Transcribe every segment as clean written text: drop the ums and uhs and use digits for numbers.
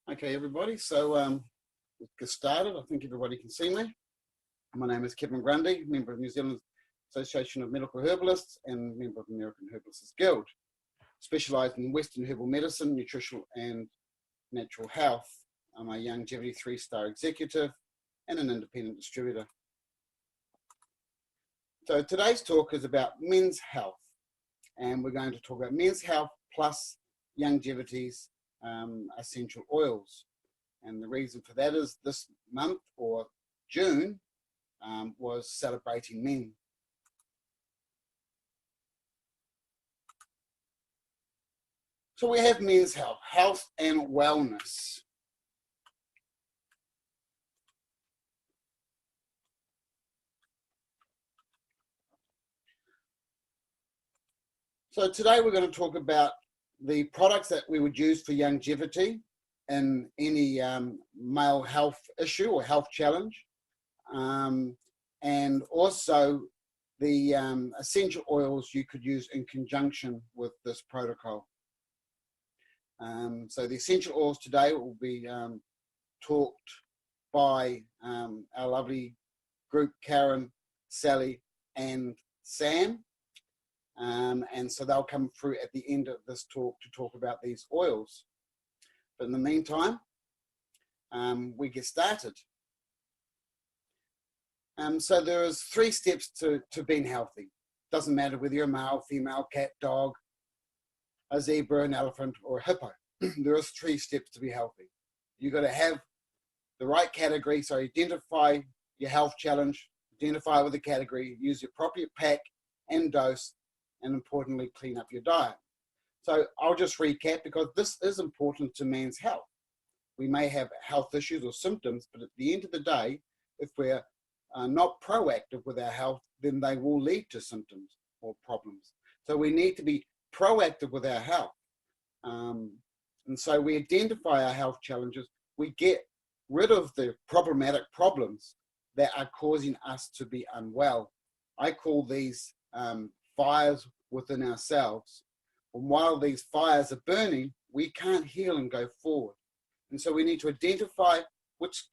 Okay, everybody, so let's get started. I think everybody can see me. My name is Kevin Grundy, member of New Zealand Association of Medical Herbalists and member of the American Herbalists Guild, specialised in Western herbal medicine, nutritional and natural health. I'm a longevity 3-star executive and an independent distributor. So today's talk is about men's health, and we're going to talk about men's health plus longevity's essential oils. And the reason for that is this month, or June, was celebrating men. So we have men's health, health and wellness. So today we're going to talk about the products that we would use for longevity in any male health issue or health challenge, and also the essential oils you could use in conjunction with this protocol. So the essential oils today will be talked by our lovely group, Karen, Sally and Sam. And so they'll come through at the end of this talk to talk about these oils. But in the meantime, we get started. So there is 3 steps to being healthy. Doesn't matter whether you're a male, female, cat, dog, a zebra, an elephant, or a hippo. There is 3 steps to be healthy. You've got to have the right category, so identify your health challenge, identify with the category, use the appropriate pack and dose, and importantly, clean up your diet. So I'll just recap, because this is important to man's health. We may have health issues or symptoms, but at the end of the day, if we're not proactive with our health, then they will lead to symptoms or problems. So we need to be proactive with our health. And so we identify our health challenges. We get rid of the problematic problems that are causing us to be unwell. I call these fires within ourselves. And while these fires are burning, we can't heal and go forward. And so we need to identify which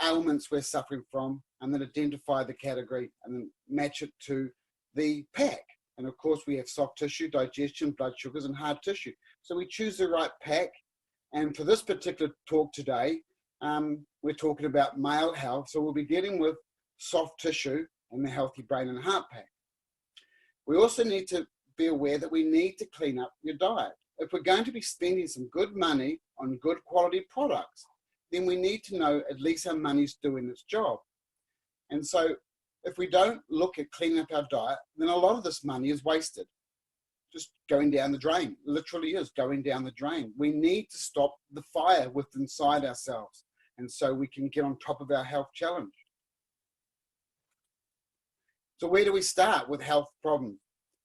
ailments we're suffering from, and then identify the category and then match it to the pack. And of course, we have soft tissue, digestion, blood sugars, and hard tissue. So we choose the right pack. And for this particular talk today, we're talking about male health. So we'll be dealing with soft tissue and the healthy brain and heart pack. We also need to be aware that we need to clean up your diet. If we're going to be spending some good money on good quality products, then we need to know at least our money's doing its job. And so if we don't look at cleaning up our diet, then a lot of this money is wasted, just going down the drain. It literally is going down the drain. We need to stop the fire within inside ourselves, and so we can get on top of our health challenge. So where do we start with health problems?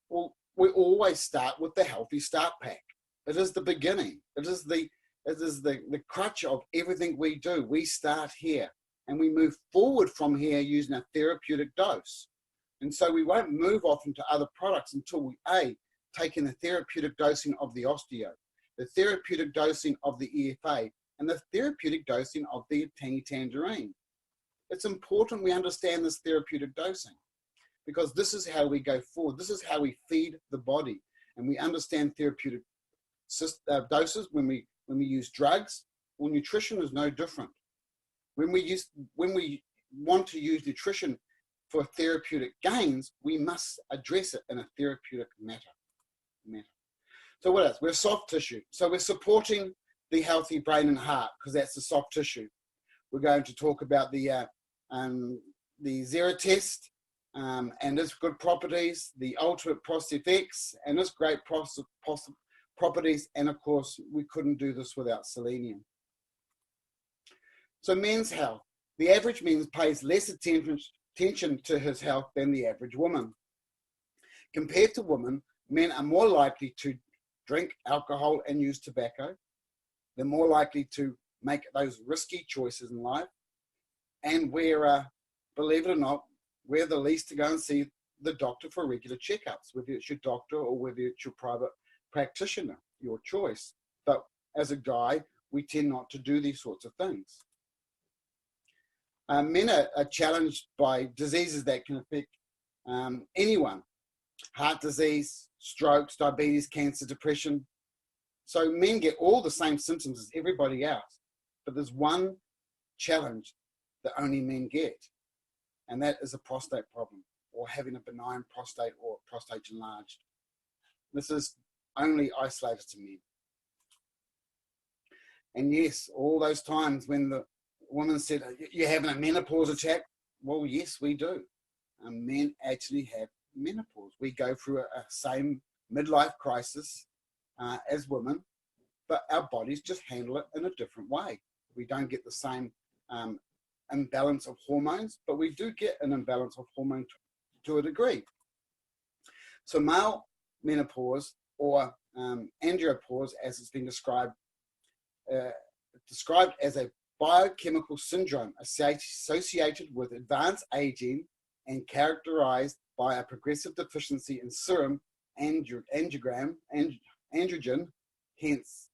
Well, we always start with the Healthy Start Pack. It is the beginning. It is the crutch of everything we do. We start here and we move forward from here using a therapeutic dose. And so we won't move off into other products until we take in the therapeutic dosing of the osteo, the therapeutic dosing of the EFA, and the therapeutic dosing of the tangy tangerine. It's important we understand this therapeutic dosing, because this is how we go forward. This is how we feed the body. And we understand therapeutic doses when we use drugs. Well, nutrition is no different. When we want to use nutrition for therapeutic gains, we must address it in a therapeutic manner. So what else? We're soft tissue. So we're supporting the healthy brain and heart, because that's the soft tissue. We're going to talk about the Zera test, and its good properties, the Ultimate Prostate X and its great properties, and of course we couldn't do this without selenium. So men's health. The average man pays less attention to his health than the average woman. Compared to women, men are more likely to drink alcohol and use tobacco. They're more likely to make those risky choices in life, and believe it or not, we're the least to go and see the doctor for regular checkups, whether it's your doctor or whether it's your private practitioner, your choice. But as a guy, we tend not to do these sorts of things. Men are challenged by diseases that can affect anyone: heart disease, strokes, diabetes, cancer, depression. So men get all the same symptoms as everybody else, but there's one challenge that only men get, and that is a prostate problem, or having a benign prostate or prostate enlarged. This is only isolated to men. And yes, all those times when the woman said, "You're having a menopause attack," well, yes, we do. Men actually have menopause. We go through a same midlife crisis as women, but our bodies just handle it in a different way. We don't get the same imbalance of hormones, but we do get an imbalance of hormone to a degree. So male menopause, or andropause, as it's been described as a biochemical syndrome associated with advanced aging and characterized by a progressive deficiency in serum androgen, hence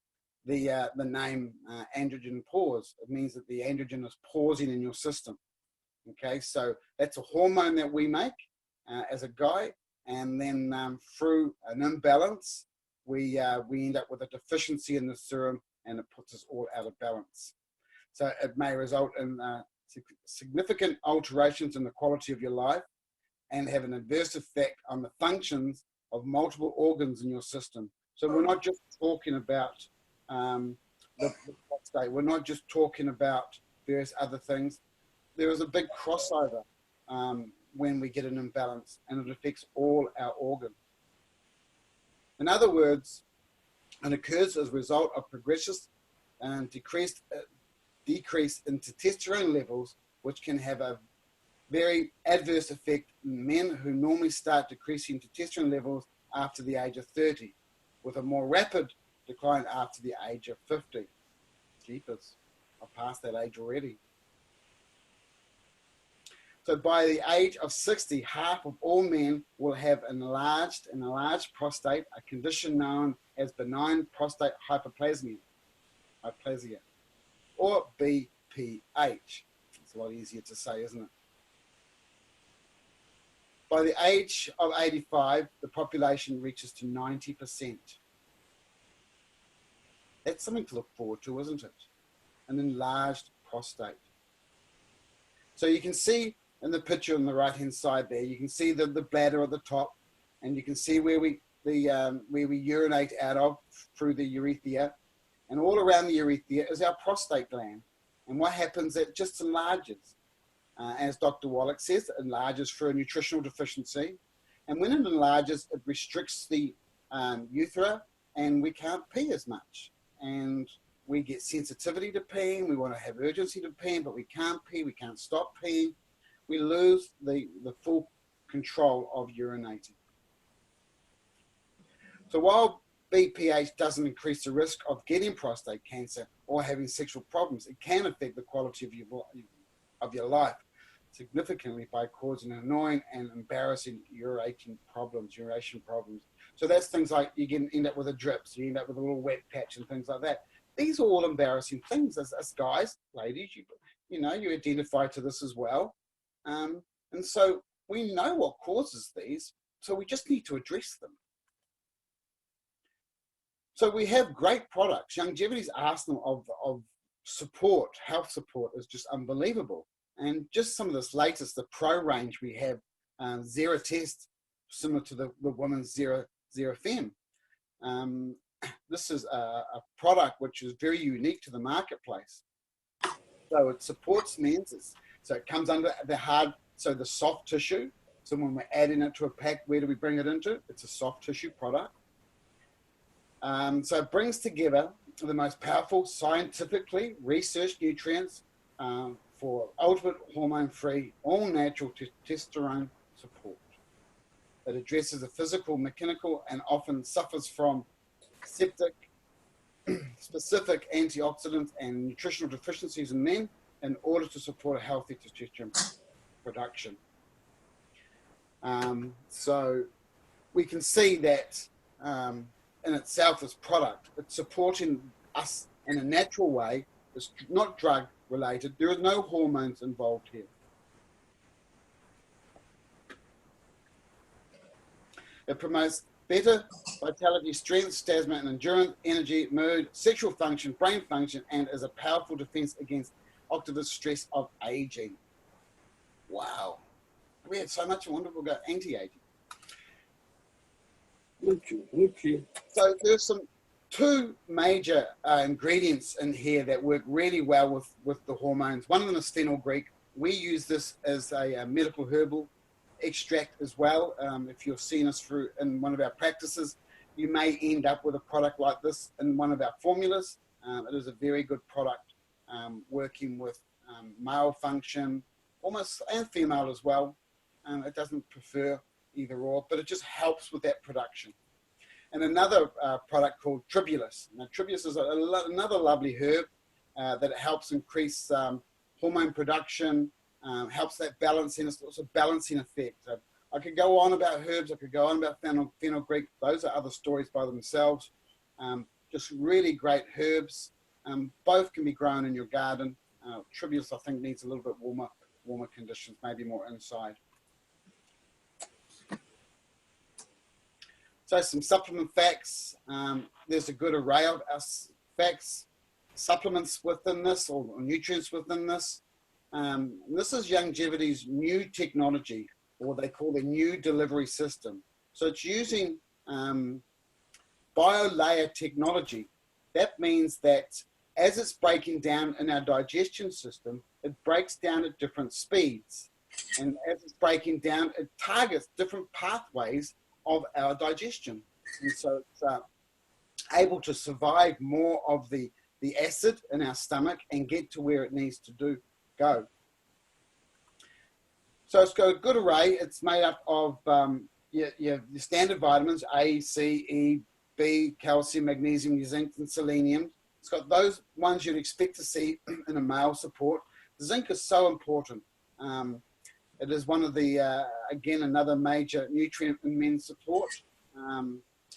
the name androgen pause. It means that the androgen is pausing in your system. Okay, so that's a hormone that we make as a guy, and then through an imbalance, we end up with a deficiency in the serum, and it puts us all out of balance. So it may result in significant alterations in the quality of your life and have an adverse effect on the functions of multiple organs in your system. So we're not just talking about the prostate, we're not just talking about various other things. There is a big crossover when we get an imbalance, and it affects all our organs. In other words, it occurs as a result of progressive decrease in testosterone levels, which can have a very adverse effect in men who normally start decreasing testosterone levels after the age of 30, with a more rapid decline after the age of 50. Jeepers, I've passed that age already. So by the age of 60, half of all men will have an enlarged prostate, a condition known as benign prostate hyperplasia, or BPH. It's a lot easier to say, isn't it? By the age of 85, the population reaches to 90%. That's something to look forward to, isn't it? An enlarged prostate. So you can see in the picture on the right-hand side there, you can see the bladder at the top, and you can see where we urinate out of through the urethra. And all around the urethra is our prostate gland. And what happens, it just enlarges. As Dr. Wallach says, it enlarges through a nutritional deficiency. And when it enlarges, it restricts the urethra, and we can't pee as much. And we get sensitivity to peeing. We want to have urgency to pee, but we can't pee. We can't stop peeing. We lose the full control of urinating. So while BPH doesn't increase the risk of getting prostate cancer or having sexual problems, it can affect the quality of your life significantly by causing annoying and embarrassing urination problems. So that's things like you can end up with a drip, so you end up with a little wet patch and things like that. These are all embarrassing things as guys, ladies, you identify to this as well. And so we know what causes these, so we just need to address them. So we have great products. Longevity's arsenal of support, health support, is just unbelievable. And just some of this latest, the Pro range, we have Zero Test, similar to the woman's Zero Fem. This is a product which is very unique to the marketplace. So it supports men's, so it comes under the soft tissue. So when we're adding it to a pack, where do we bring it into? It's a soft tissue product. So it brings together the most powerful, scientifically researched nutrients for ultimate hormone-free, all-natural testosterone support. It addresses the physical, mechanical, and often suffers from septic, specific antioxidants and nutritional deficiencies in men in order to support a healthy testosterone production. So we can see that in itself, this product, it's supporting us in a natural way. It's not drug related. There are no hormones involved here. It promotes better vitality, strength, stamina, and endurance, energy, mood, sexual function, brain function, and is a powerful defense against oxidative stress of aging. Wow. We had so much. I wonder if we'll go anti-aging. Okay. So there's two major ingredients in here that work really well with the hormones. One of them is fenugreek. We use this as a medical herbal extract as well. If you've seen us through in one of our practices, you may end up with a product like this in one of our formulas. It is a very good product, working with male function, almost, and female as well. It doesn't prefer either or, but it just helps with that production. And another product called tribulus. Now, tribulus is another lovely herb that helps increase hormone production, helps that balance, and it's also a balancing effect. So I could go on about herbs, I could go on about fenugreek. Those are other stories by themselves. Just really great herbs. Both can be grown in your garden. Tribulus, I think, needs a little bit warmer conditions, maybe more inside. So some supplement facts. There's a good array of facts, supplements within this, or nutrients within this. This is Youngevity's new technology, or they call the new delivery system. So it's using biolayer technology. That means that as it's breaking down in our digestion system, it breaks down at different speeds. And as it's breaking down, it targets different pathways of our digestion. And so it's able to survive more of the acid in our stomach and get to where it needs to go. So it's got a good array. It's made up of your standard vitamins, A, C, E, B, calcium, magnesium, zinc, and selenium. It's got those ones you'd expect to see in a male support. Zinc is so important. It is one of the, again, another major nutrient in men's support.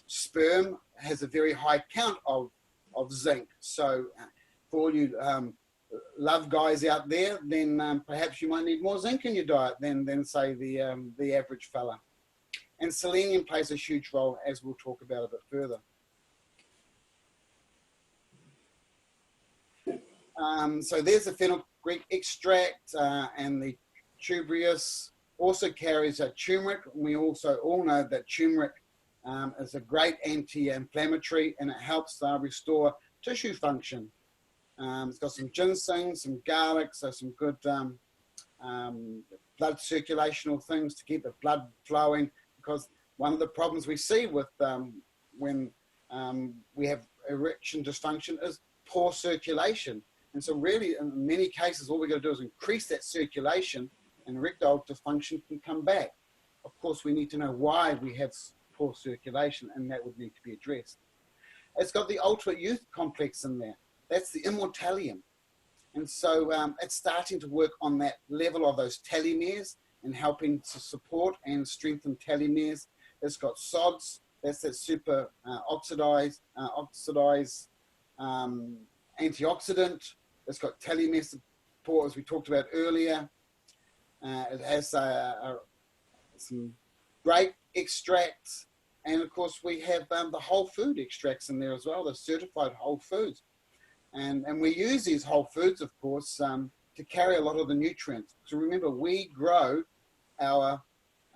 Sperm has a very high count of zinc. So for all you love guys out there, then perhaps you might need more zinc in your diet than say the average fella. And selenium plays a huge role, as we'll talk about a bit further. So there's the fenugreek extract, and the tuberous also carries a turmeric. We also all know that turmeric is a great anti-inflammatory, and it helps restore tissue function. It's got some ginseng, some garlic, so some good blood circulational things to keep the blood flowing, because one of the problems we see with when we have erection dysfunction is poor circulation. And so really, in many cases, all we've got to do is increase that circulation, and erectile dysfunction can come back. Of course, we need to know why we have poor circulation, and that would need to be addressed. It's got the ultimate youth complex in there. That's the immortalium. And so it's starting to work on that level of those telomeres and helping to support and strengthen telomeres. It's got SODS, that's that super oxidized antioxidant. It's got telomere support, as we talked about earlier. It has some great extracts. And of course, we have the whole food extracts in there as well, the certified whole foods. And we use these whole foods, of course, to carry a lot of the nutrients. So remember, we grow our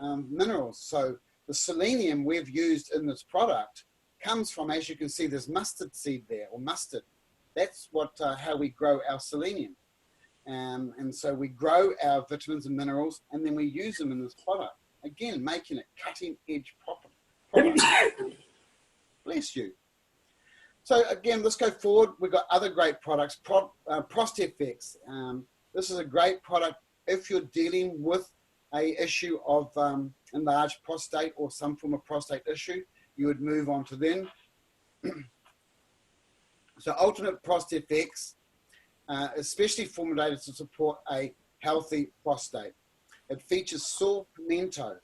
minerals. So the selenium we've used in this product comes from, as you can see, there's mustard seed there, or mustard. That's how we grow our selenium. And so we grow our vitamins and minerals, and then we use them in this product. Again, making it cutting edge product. Bless you. So again, let's go forward. We've got other great products. Prostefix. This is a great product if you're dealing with a issue of enlarged prostate or some form of prostate issue. You would move on to them. So Ultimate Prostefix, especially formulated to support a healthy prostate. It features saw pimento,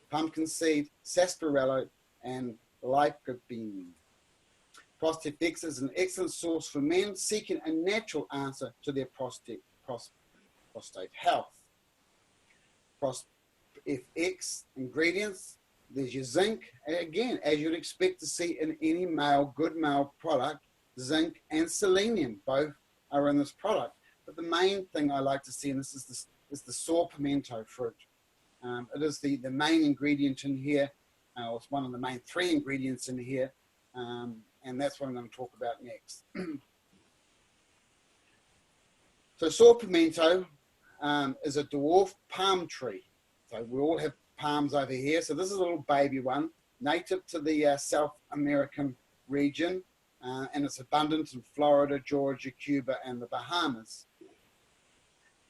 pumpkin seed, sarsaparilla, and lycopene. ProstFX is an excellent source for men seeking a natural answer to their prostate health. ProstFX ingredients, there's your zinc. Again, as you'd expect to see in any good male product, zinc and selenium both are in this product. But the main thing I like to see, and this is the saw pimento fruit. It is the main ingredient in here. It's one of the main 3 ingredients in here, and that's what I'm going to talk about next. So saw pimento is a dwarf palm tree. So we all have palms over here. So this is a little baby one, native to the South American region, and it's abundant in Florida, Georgia, Cuba, and the Bahamas.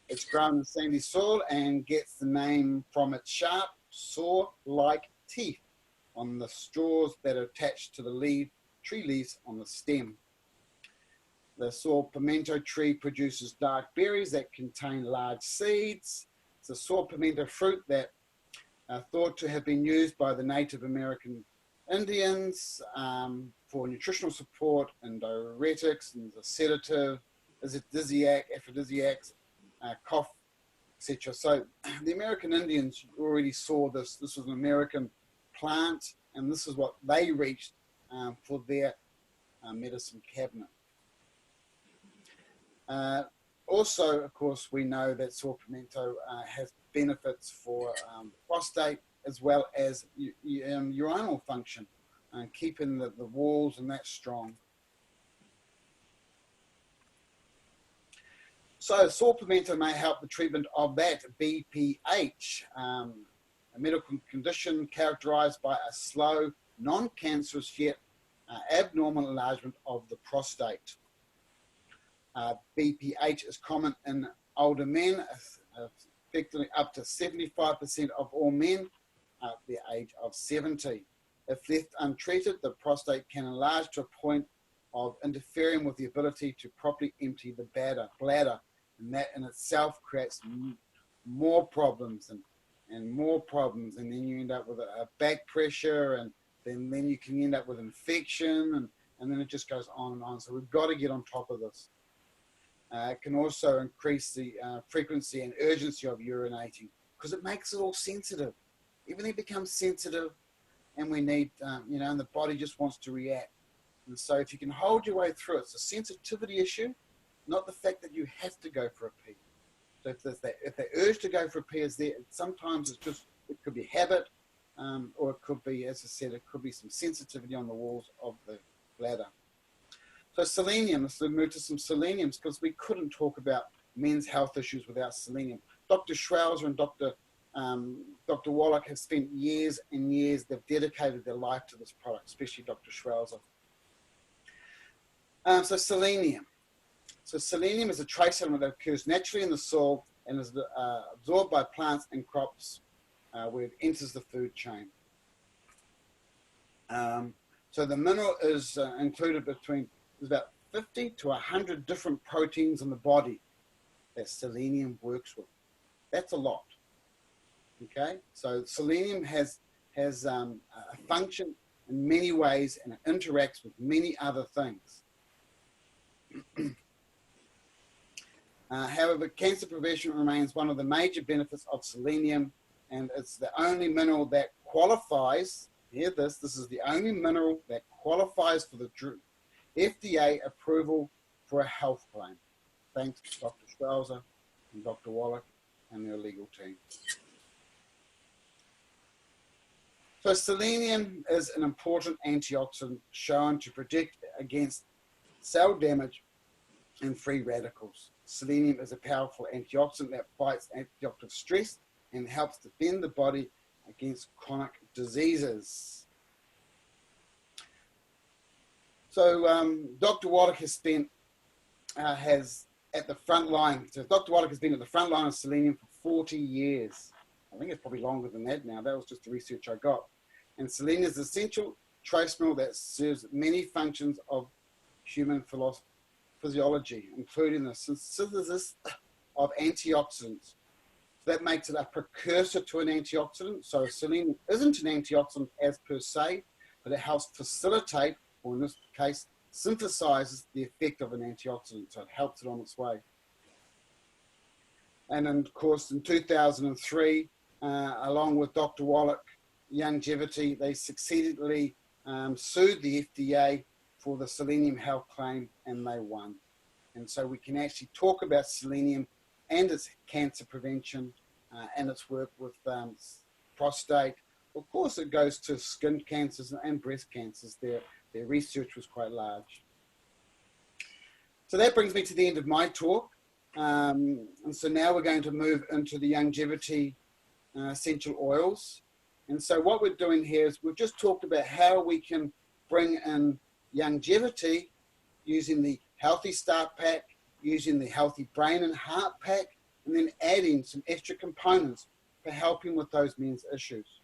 It's grown in sandy soil and gets the name from its sharp, saw-like teeth on the straws that are attached to the tree leaves on the stem. The saw pimento tree produces dark berries that contain large seeds. It's a saw pimento fruit that are thought to have been used by the Native American Indians for nutritional support and diuretics and a sedative, aphrodisiacs, cough, etc. So the American Indians already saw this. This was an American plant, and this is what they reached for their medicine cabinet. Also, of course, we know that saw pimento has benefits for prostate as well as urinal function, keeping the walls and that strong. So saw pimento may help the treatment of that BPH, a medical condition characterized by a slow, non-cancerous yet abnormal enlargement of the prostate. BPH is common in older men, effectively up to 75% of all men at the age of 70. If left untreated, the prostate can enlarge to a point of interfering with the ability to properly empty the bladder, and that in itself creates more problems and more problems, and then you end up with a back pressure, and then you can end up with infection, and then it just goes on and on. So we've got to get on top of this. It can also increase the frequency and urgency of urinating because it makes it all sensitive. Everything becomes sensitive, and we need, and the body just wants to react. And so if you can hold your way through it, it's a sensitivity issue, not the fact that you have to go for a pee. So if the urge to go for a pee is there, sometimes it could be habit, or it could be, as I said, it could be some sensitivity on the walls of the bladder. So selenium, let's move to some seleniums because we couldn't talk about men's health issues without selenium. Dr. Schwauser and Dr. Wallach have spent years and years, they've dedicated their life to this product, especially Dr. Schwauser. So selenium. So selenium is a trace element that occurs naturally in the soil and is absorbed by plants and crops where it enters the food chain. So the mineral is included between, there's about 50 to 100 different proteins in the body that selenium works with. That's a lot. Okay, so selenium has a function in many ways and it interacts with many other things. However, cancer prevention remains one of the major benefits of selenium, and it's the only mineral that qualifies, hear this is the only mineral that qualifies for the FDA approval for a health claim. Thanks to Dr. Schwauser and Dr. Wallach and their legal team. So selenium is an important antioxidant shown to protect against cell damage and free radicals. Selenium is a powerful antioxidant that fights antioxidant stress and helps defend the body against chronic diseases. So Dr. Wallach has been at the front line. So Dr. Wallach has been at the front line of selenium for 40 years. I think it's probably longer than that now. That was just the research I got. And selenium is an essential trace mineral that serves many functions of human physiology, including the synthesis of antioxidants. So that makes it a precursor to an antioxidant. So selenium isn't an antioxidant as per se, but it helps facilitate, or in this case, synthesizes the effect of an antioxidant, so it helps it on its way. And then, of course, in 2003, along with Dr. Wallach, Longevity, they succeedingly sued the FDA for the selenium health claim, and they won. And so we can actually talk about selenium and its cancer prevention and its work with prostate. Of course, it goes to skin cancers and breast cancers. Their research was quite large. So that brings me to the end of my talk. And so now we're going to move into the longevity essential oils. And so what we're doing here is we've just talked about how we can bring in longevity using the Healthy Start Pack, using the Healthy Brain and Heart Pack, and then adding some extra components for helping with those men's issues.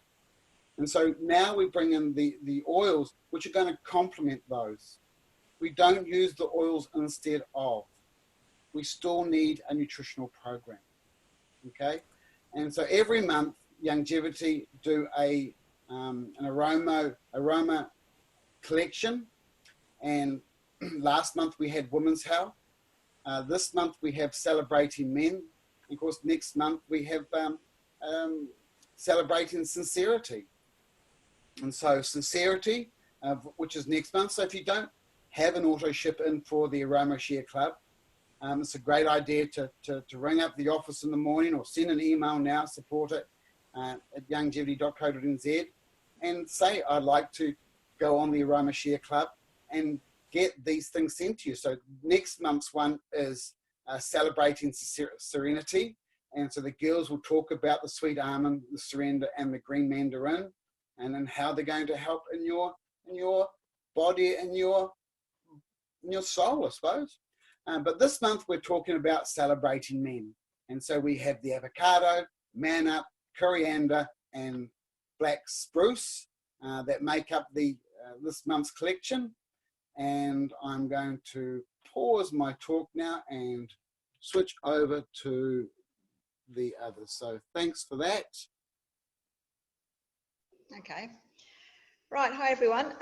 And so now we bring in the oils which are going to complement those. We don't use the oils instead of. We still need a nutritional program, okay? And so every month, Longevity do an aroma collection. And last month we had Women's Health. This month we have Celebrating Men. And of course, next month we have Celebrating Sincerity. And so Sincerity, which is next month. So if you don't have an auto ship in for the Aroma Share Club, it's a great idea to ring up the office in the morning or send an email now, support it at longevity.co.nz, and say, I'd like to go on the Aroma Share Club and get these things sent to you. So next month's one is Celebrating Serenity. And so the girls will talk about the sweet almond, the surrender, and the green mandarin, and then how they're going to help in your body and your soul, I suppose. But this month we're talking about Celebrating Men. And so we have the avocado, man up, coriander, and black spruce that make up this month's collection. And I'm going to pause my talk now and switch over to the others. So thanks for that. Okay. Right. Hi, everyone.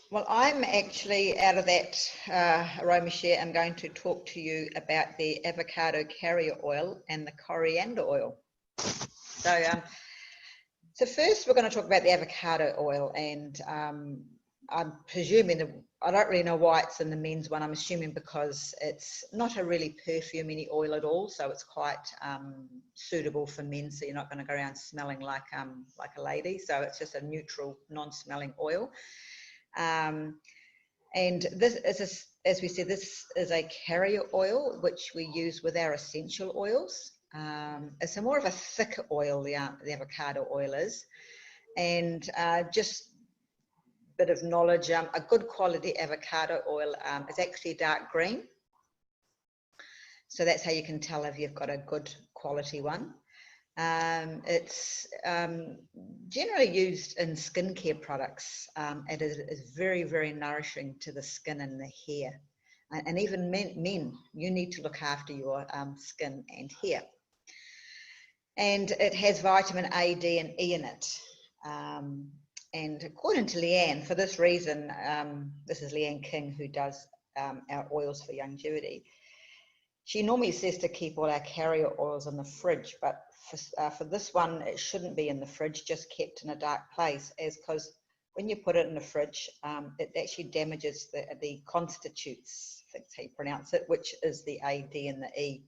Well, I'm actually out of that Aroma Share. I'm going to talk to you about the avocado carrier oil and the coriander oil. So first we're going to talk about the avocado oil, and I'm presuming I don't really know why it's in the men's one. I'm assuming because it's not a really perfumey oil at all, so it's quite suitable for men. So you're not going to go around smelling like a lady. So it's just a neutral, non-smelling oil. And this is, as we said, this is a carrier oil which we use with our essential oils. It's more of a thicker oil, the avocado oil is, and just bit of knowledge, a good quality avocado oil is actually dark green. So that's how you can tell if you've got a good quality one. It's generally used in skincare products. It is very, very nourishing to the skin and the hair. And even men, you need to look after your skin and hair. And it has vitamin A, D, and E in it. And according to Leanne, for this reason, this is Leanne King who does our oils for longevity. She normally says to keep all our carrier oils in the fridge, but for this one, it shouldn't be in the fridge, just kept in a dark place, because when you put it in the fridge, it actually damages the constitutes, I think that's how you pronounce it, which is the A, D, and the E.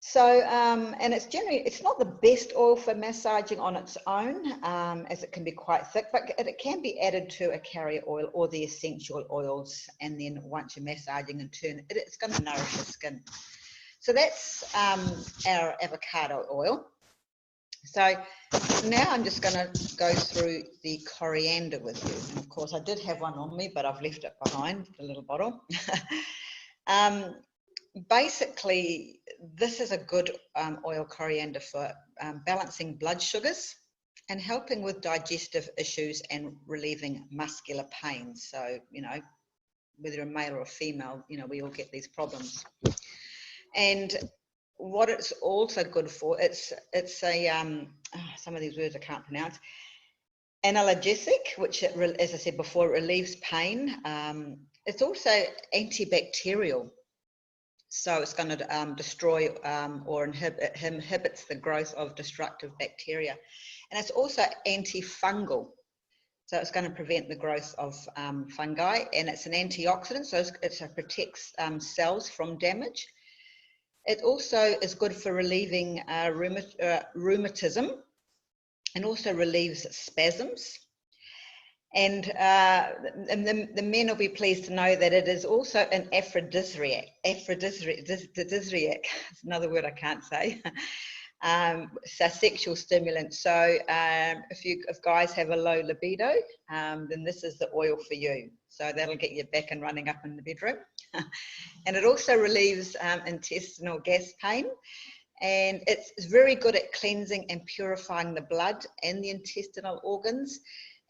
So, and it's not the best oil for massaging on its own, as it can be quite thick, but it can be added to a carrier oil or the essential oils. And then once you're massaging in turn, it's going to nourish the skin. So that's our avocado oil. So now I'm just going to go through the coriander with you. And of course, I did have one on me, but I've left it behind, the little bottle. Basically, this is a good oil, coriander, for balancing blood sugars and helping with digestive issues and relieving muscular pain. So, you know, whether you're a male or a female, you know, we all get these problems. And what it's also good for, it's a, some of these words I can't pronounce. analgesic, which, as I said before, it relieves pain. It's also antibacterial. So it's going to destroy or inhibits the growth of destructive bacteria. And it's also antifungal. So it's going to prevent the growth of fungi, and it's an antioxidant, so it protects cells from damage. It also is good for relieving rheumatism, and also relieves spasms. And the men will be pleased to know that it is also an aphrodisiac. Aphrodisiac, it's another word I can't say. So sexual stimulant. So if guys have a low libido, then this is the oil for you. So that'll get you back and running up in the bedroom. And it also relieves intestinal gas pain. And it's very good at cleansing and purifying the blood and the intestinal organs.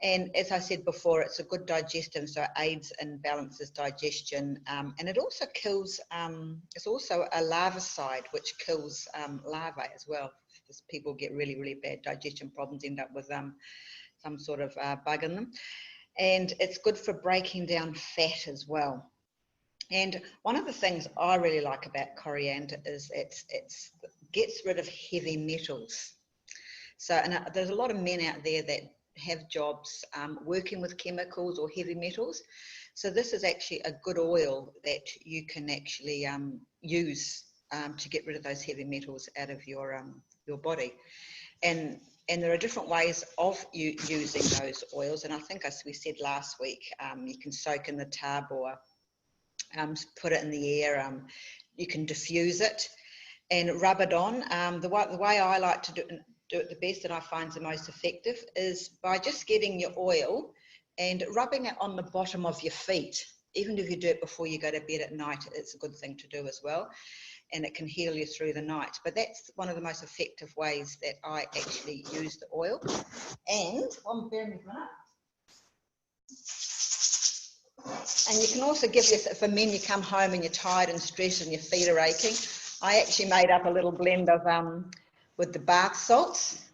And as I said before, it's a good digestive, so it aids and balances digestion. And it also kills, it's also a larvicide, which kills larvae as well. Because people get really, really bad digestion problems, end up with some sort of bug in them. And it's good for breaking down fat as well. And one of the things I really like about coriander is it gets rid of heavy metals. So, and there's a lot of men out there that have jobs working with chemicals or heavy metals. So this is actually a good oil that you can actually use to get rid of those heavy metals out of your body. And there are different ways of using those oils. And I think, as we said last week, you can soak in the tub or put it in the air. You can diffuse it and rub it on. The way I like to do it the best, and I find the most effective, is by just getting your oil and rubbing it on the bottom of your feet. Even if you do it before you go to bed at night, it's a good thing to do as well, and it can heal you through the night. But that's one of the most effective ways that I actually use the oil. And and you can also give for men, you come home and you're tired and stressed and your feet are aching. I actually made up a little blend of with the bath salts.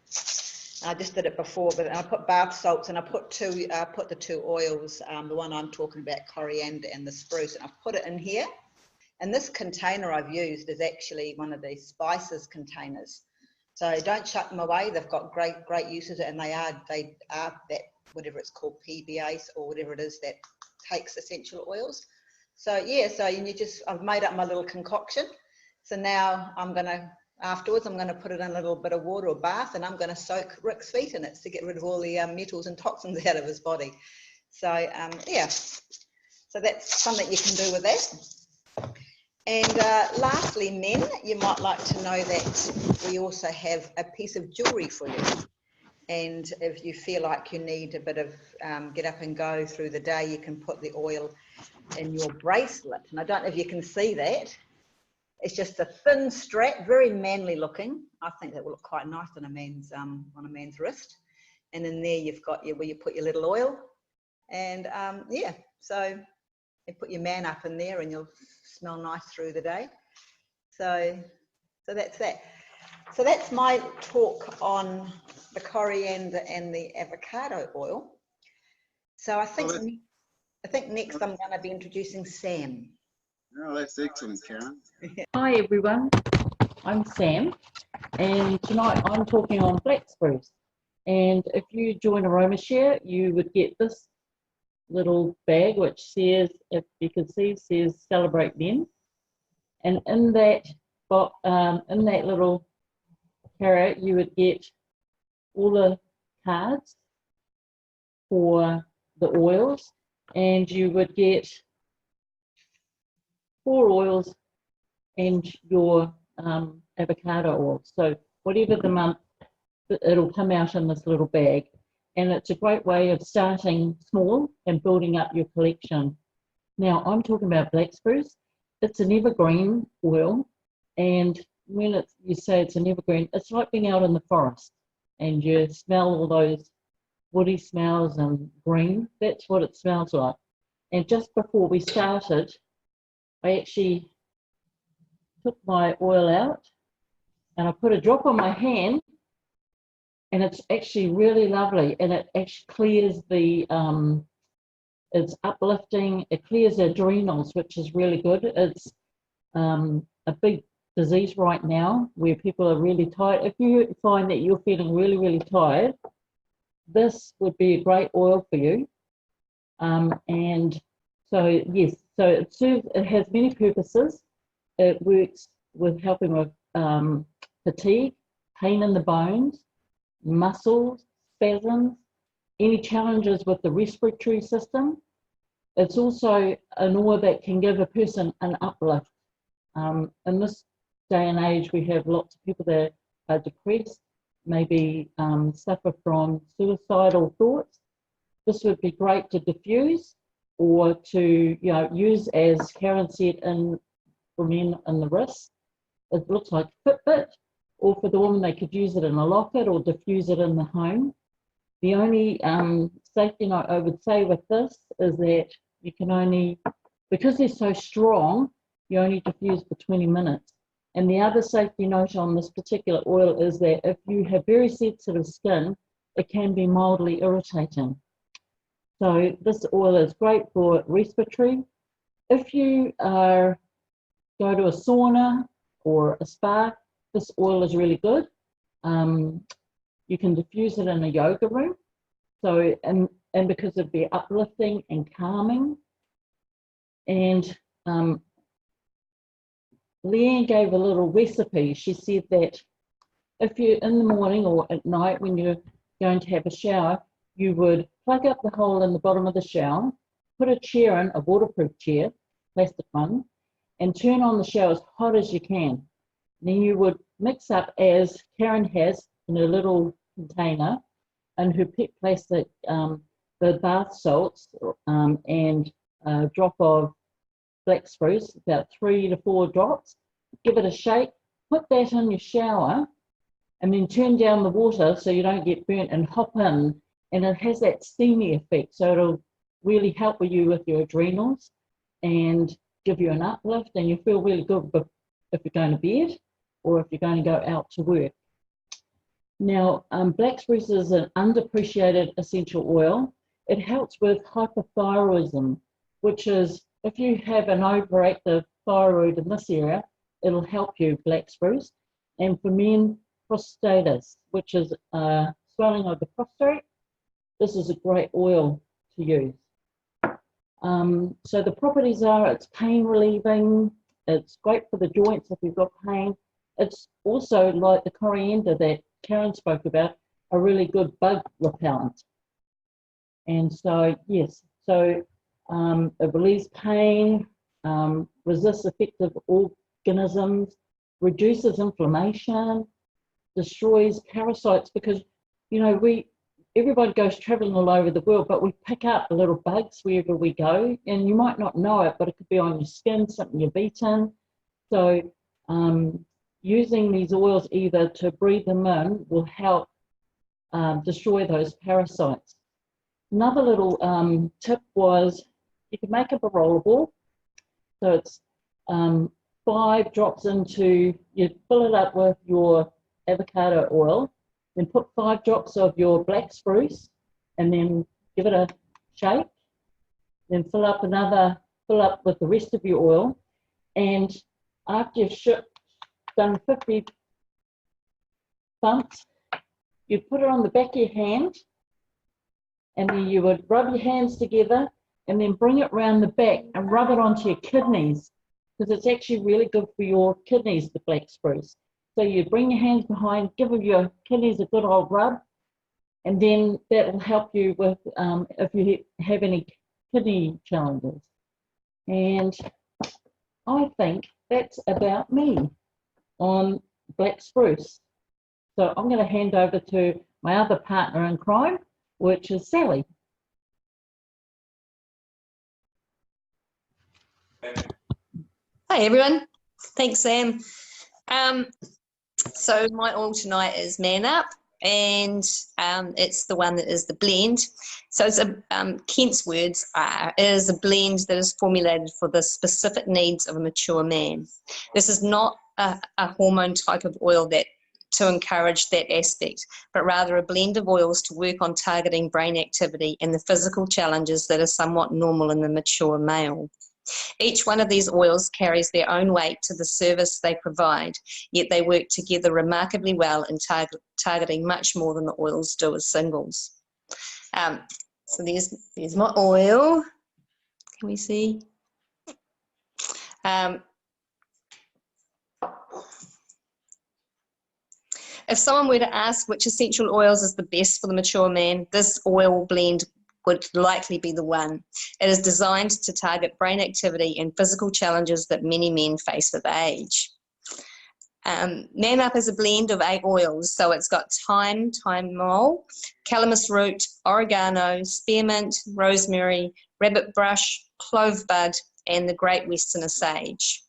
I just did it before, but I put bath salts and I put the two oils, the one I'm talking about, coriander and the spruce, and I've put it in here. And this container I've used is actually one of these spices containers. So don't shut them away. They've got great uses, and they are that, whatever it's called, PBase or whatever it is that takes essential oils. So yeah, so I've made up my little concoction. So now afterwards, I'm going to put it in a little bit of water or bath, and I'm going to soak Rick's feet in it to get rid of all the metals and toxins out of his body. So yeah, so that's something you can do with that. And lastly, men, you might like to know that we also have a piece of jewelry for you. And if you feel like you need a bit of get up and go through the day, you can put the oil in your bracelet. And I don't know if you can see that. It's just a thin strap, very manly looking. I think that will look quite nice on a man's wrist. And in there you've got where you put your little oil. And yeah, so you put your man up in there and you'll smell nice through the day. So that's that. So that's my talk on the coriander and the avocado oil. So I think next I'm going to be introducing Sam. Oh, that's excellent, Karen. Hi everyone, I'm Sam, and tonight I'm talking on black spruce. And if you join AromaShare, you would get this little bag which says, if you can see, says Celebrate Men. And in that little carrot, you would get all the cards for the oils, and you would get 4 oils and your avocado oil. So whatever the month, it'll come out in this little bag. And it's a great way of starting small and building up your collection. Now, I'm talking about black spruce. It's an evergreen oil. And when you say it's an evergreen, it's like being out in the forest and you smell all those woody smells and green. That's what it smells like. And just before we started, I actually took my oil out and I put a drop on my hand, and it's actually really lovely, and it actually clears the, it's uplifting, it clears the adrenals, which is really good. It's a big disease right now where people are really tired. If you find that you're feeling really, really tired, this would be a great oil for you. And so, yes, so it serves, it has many purposes. It works with helping with fatigue, pain in the bones, muscles, spasms, any challenges with the respiratory system. It's also an oil that can give a person an uplift. In this day and age, we have lots of people that are depressed, maybe suffer from suicidal thoughts. This would be great to diffuse or to use, as Karen said, for men in the wrist. It looks like Fitbit, or for the woman, they could use it in a locket or diffuse it in the home. The only safety note I would say with this is that you can only, because they're so strong, you only diffuse for 20 minutes. And the other safety note on this particular oil is that if you have very sensitive skin, it can be mildly irritating. So this oil is great for respiratory. If you go to a sauna or a spa, this oil is really good. You can diffuse it in a yoga room. So, and because it'd be uplifting and calming. And Leanne gave a little recipe. She said that if you, in the morning or at night when you're going to have a shower, you would plug up the hole in the bottom of the shower, put a chair in, a waterproof chair, plastic one, and turn on the shower as hot as you can. Then you would mix up, as Karen has in her little container, and her pet plastic, the bath salts and a drop of black spruce, about 3 to 4 drops. Give it a shake, put that in your shower, and then turn down the water so you don't get burnt, and hop in, and it has that steamy effect. So it'll really help you with your adrenals and give you an uplift, and you feel really good if you're going to bed or if you're going to go out to work. Now, black spruce is an underappreciated essential oil. It helps with hypothyroidism, which is if you have an overactive thyroid in this area, it'll help you, black spruce. And for men, prostatitis, which is swelling of the prostate, this is a great oil to use. So the properties are, it's pain relieving, it's great for the joints if you've got pain. It's also, like the coriander that Karen spoke about, a really good bug repellent. And so, yes, so it relieves pain, resists affective organisms, reduces inflammation, destroys parasites, because, you know, everybody goes traveling all over the world, but we pick up little bugs wherever we go, and you might not know it, but it could be on your skin, something you've eaten. So using these oils either to breathe them in will help destroy those parasites. Another little tip was you can make up a rollable. So it's 5 drops into, you fill it up with your avocado oil, then put 5 drops of your black spruce, and then give it a shake. Then fill up with the rest of your oil. And after you've done 50 bumps, you put it on the back of your hand, and then you would rub your hands together and then bring it round the back and rub it onto your kidneys, because it's actually really good for your kidneys, the black spruce. So you bring your hands behind, give your kidneys a good old rub, and then that will help you with if you have any kidney challenges. And I think that's about me on black spruce. So I'm going to hand over to my other partner in crime, which is Sally. Hi everyone, thanks Sam. So my oil tonight is Man Up, and it's the one that is the blend. So it's Kent's words are, it is a blend that is formulated for the specific needs of a mature man. This is not a hormone type of oil that to encourage that aspect, but rather a blend of oils to work on targeting brain activity and the physical challenges that are somewhat normal in the mature male. Each one of these oils carries their own weight to the service they provide, yet they work together remarkably well in targeting much more than the oils do as singles. So there's my oil. Can we see? If someone were to ask which essential oils is the best for the mature man, this oil blend would likely be the one. It is designed to target brain activity and physical challenges that many men face with age. Man Up is a blend of 8 oils, so it's got thyme, thymol, calamus root, oregano, spearmint, rosemary, rabbit brush, clove bud, and the great westerner sage.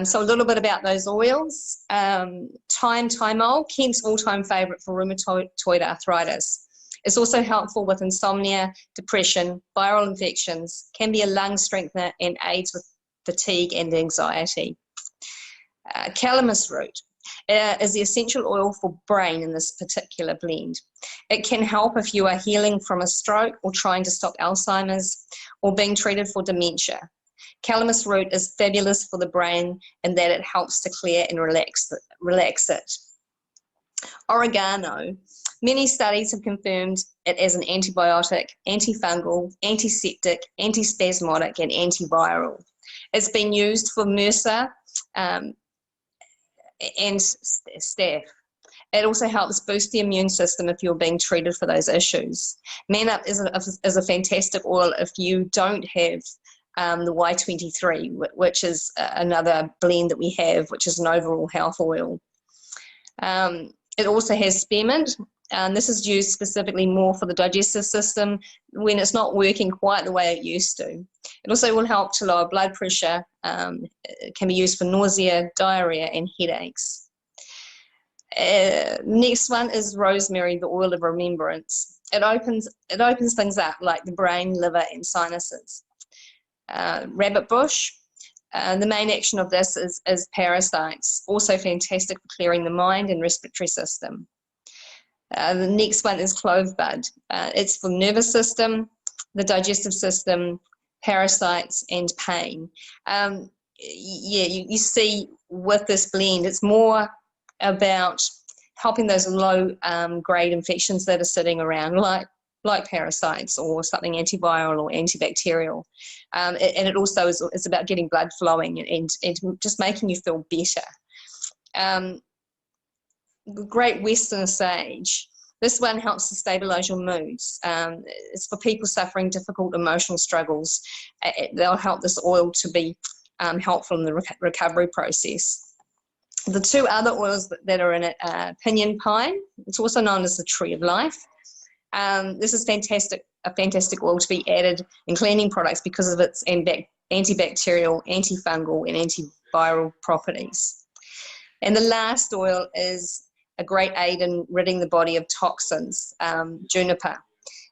So a little bit about those oils. Thyme, thymol, Kent's all-time favourite for rheumatoid arthritis. It's also helpful with insomnia, depression, viral infections, can be a lung strengthener, and aids with fatigue and anxiety. Calamus root is the essential oil for brain in this particular blend. It can help if you are healing from a stroke or trying to stop Alzheimer's or being treated for dementia. Calamus root is fabulous for the brain in that it helps to clear and relax it. Oregano. Many studies have confirmed it as an antibiotic, antifungal, antiseptic, antispasmodic, and antiviral. It's been used for MRSA and staph. It also helps boost the immune system if you're being treated for those issues. Man Up is a fantastic oil if you don't have the Y23, which is another blend that we have, which is an overall health oil. It also has spearmint, and this is used specifically more for the digestive system when it's not working quite the way it used to. It also will help to lower blood pressure. It can be used for nausea, diarrhea, and headaches. Next one is rosemary, the oil of remembrance. It opens things up like the brain, liver, and sinuses. Rabbit bush. The main action of this is parasites, also fantastic for clearing the mind and respiratory system. The next one is clove bud. It's for nervous system, the digestive system, parasites, and pain. You see with this blend, it's more about helping those low grade infections that are sitting around, like parasites or something antiviral or antibacterial. And it also is about getting blood flowing and just making you feel better. The great westerner sage. This one helps to stabilize your moods. It's for people suffering difficult emotional struggles. They'll help this oil to be helpful in the recovery process. The 2 other oils that are in it are pinyon pine. It's also known as the tree of life. This is a fantastic oil to be added in cleaning products because of its antibacterial, antifungal, and antiviral properties. And the last oil is a great aid in ridding the body of toxins, juniper,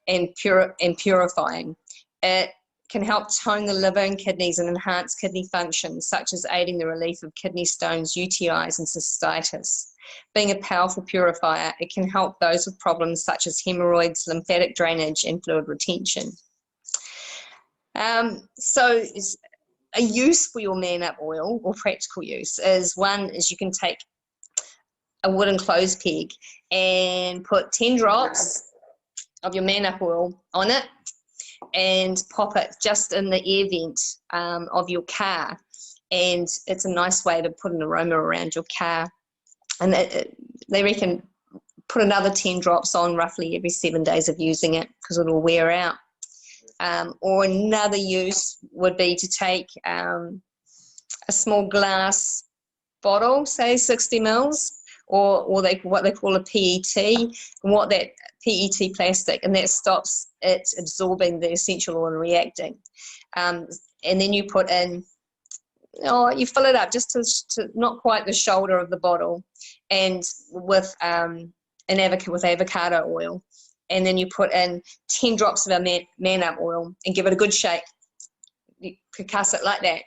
and purifying. It can help tone the liver and kidneys and enhance kidney function, such as aiding the relief of kidney stones, UTIs, and cystitis. Being a powerful purifier, it can help those with problems such as hemorrhoids, lymphatic drainage, and fluid retention. So a use for your Man Up oil, or practical use, is you can take a wooden clothes peg and put 10 drops of your Man Up oil on it and pop it just in the air vent of your car. And it's a nice way to put an aroma around your car. And they reckon put another 10 drops on roughly every 7 days of using it because it'll wear out. Or another use would be to take a small glass bottle, say 60 mils, or what they call a PET, and what that PET plastic, and that stops it absorbing the essential oil and reacting. And then you put in, you fill it up just to not quite the shoulder of the bottle, and with avocado oil, and then you put in 10 drops of our Man Up oil and give it a good shake. You percuss it like that.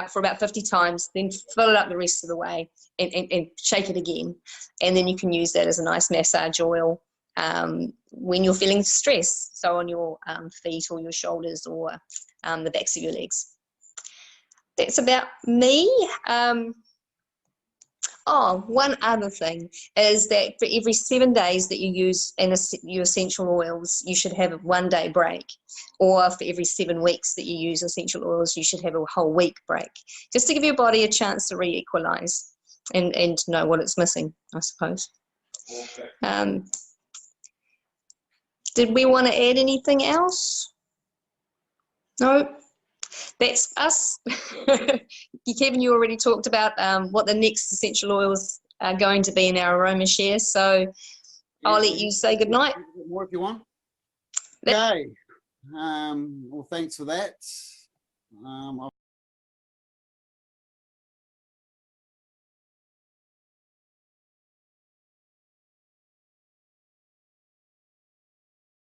for about 50 times, then fill it up the rest of the way and shake it again. And then you can use that as a nice massage oil when you're feeling stress, so on your feet or your shoulders or the backs of your legs. That's about me. One other thing is that for every 7 days that you use your essential oils, you should have a 1 day break. Or for every 7 weeks that you use essential oils, you should have a whole week break. Just to give your body a chance to re-equalize and know what it's missing, I suppose. Okay. Did we want to add anything else? No? That's us. Kevin, you already talked about what the next essential oils are going to be in our aroma share, so I'll let you say goodnight. More if you want. Okay. Well, thanks for that.